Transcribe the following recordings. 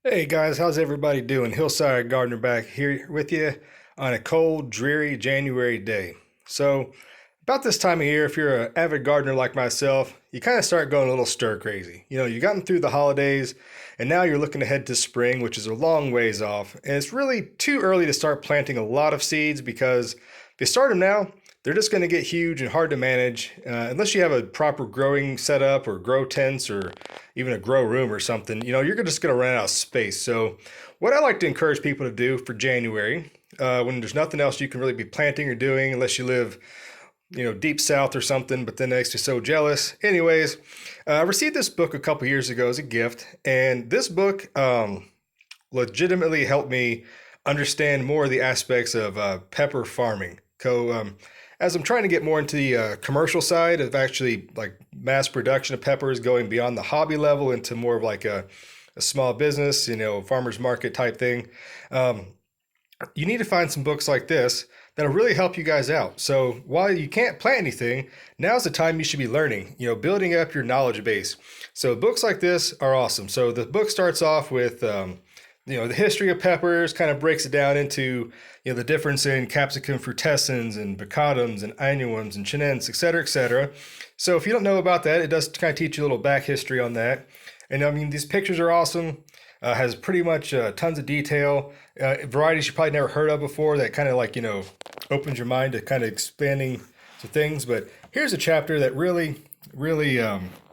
Hey guys, how's everybody doing? Hillside Gardener back here with you on a cold, dreary January day. So, about this time of year, if you're an avid gardener like myself, you kind of start going a little stir crazy. You've gotten through the holidays and now you're looking ahead to spring, which is a long ways off. And it's really too early to start planting a lot of seeds because if you start them now, they're just going to get huge and hard to manage unless you have a proper growing setup or grow tents or even a grow room or something. You're just going to run out of space. So, what I like to encourage people to do for January, when there's nothing else you can really be planting or doing unless you live, deep south or something, but then makes you so jealous. Anyways, I received this book a couple years ago as a gift, and this book legitimately helped me understand more of the aspects of pepper farming. As I'm trying to get more into the commercial side of actually like mass production of peppers, going beyond the hobby level into more of like a small business, farmer's market type thing, you need to find some books like this that'll really help you guys out. So while you can't plant anything, now's the time you should be learning, building up your knowledge base. So books like this are awesome. So the book starts off with the history of peppers, kind of breaks it down into, the difference in capsicum frutescens and baccatums and annuums and chinense, et cetera, et cetera. So if you don't know about that, it does kind of teach you a little back history on that. And I mean, these pictures are awesome. Has pretty much tons of detail, varieties you probably never heard of before that kind of like, opens your mind to kind of expanding to things. But here's a chapter that really, really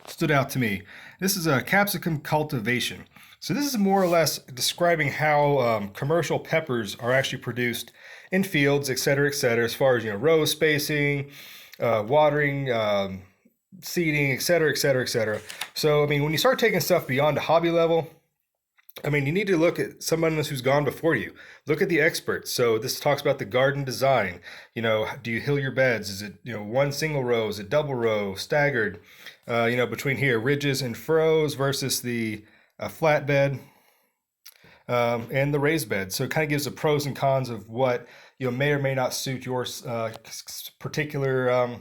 stood out to me. This is a capsicum cultivation. So this is more or less describing how commercial peppers are actually produced in fields, et cetera, as far as, row spacing, watering, seeding, et cetera, et cetera, et cetera. So, I mean, when you start taking stuff beyond a hobby level, I mean, you need to look at someone who's gone before you. Look at the experts. So this talks about the garden design. Do you hill your beds? Is it, one single row? Is it double row, staggered? Between here, ridges and furrows versus the flatbed and the raised bed. So it kind of gives the pros and cons of what, may or may not suit your particular,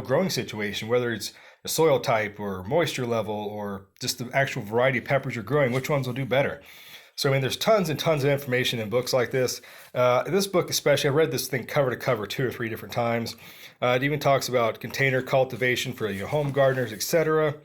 growing situation, whether it's a soil type or moisture level or just the actual variety of peppers you're growing, which ones will do better. So, I mean, there's tons and tons of information in books like this. This book especially, I read this thing cover to cover 2 or 3 different times. It even talks about container cultivation for home gardeners, etc.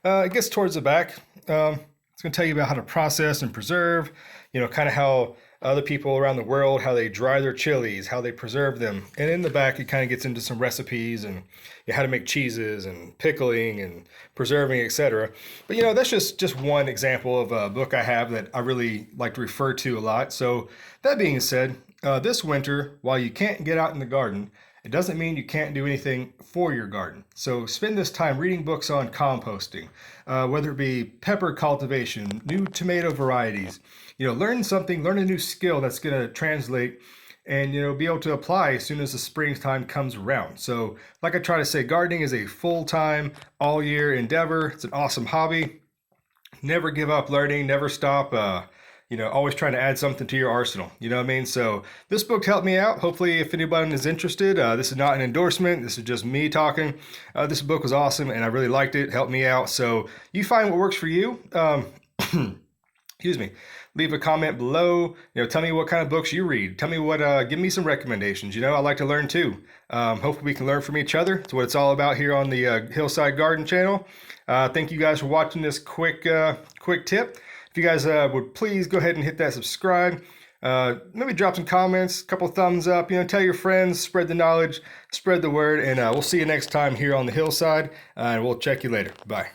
It gets towards the back. It's going to tell you about how to process and preserve, kind of how other people around the world, how they dry their chilies, how they preserve them. And in the back, it kind of gets into some recipes and how to make cheeses and pickling and preserving, etc. But, that's just one example of a book I have that I really like to refer to a lot. So that being said, this winter, while you can't get out in the garden, it doesn't mean you can't do anything for your garden. So spend this time reading books on composting, whether it be pepper cultivation, new tomato varieties. Learn something, learn a new skill that's going to translate and, be able to apply as soon as the springtime comes around. So like I try to say, gardening is a full-time, all-year endeavor. It's an awesome hobby. Never give up learning, never stop. Always trying to add something to your arsenal. You know what I mean? So this book helped me out. Hopefully, if anybody is interested, this is not an endorsement. This is just me talking. This book was awesome, and I really liked it. Helped me out. So you find what works for you. Excuse me. Leave a comment below. Tell me what kind of books you read. Tell me what. Give me some recommendations. I like to learn too. Hopefully, we can learn from each other. It's what it's all about here on the Hillside Garden channel. Thank you guys for watching this quick tip. If you guys would please go ahead and hit that subscribe. Maybe drop some comments, a couple thumbs up. Tell your friends, spread the knowledge, spread the word, and we'll see you next time here on the Hillside. And we'll check you later. Bye.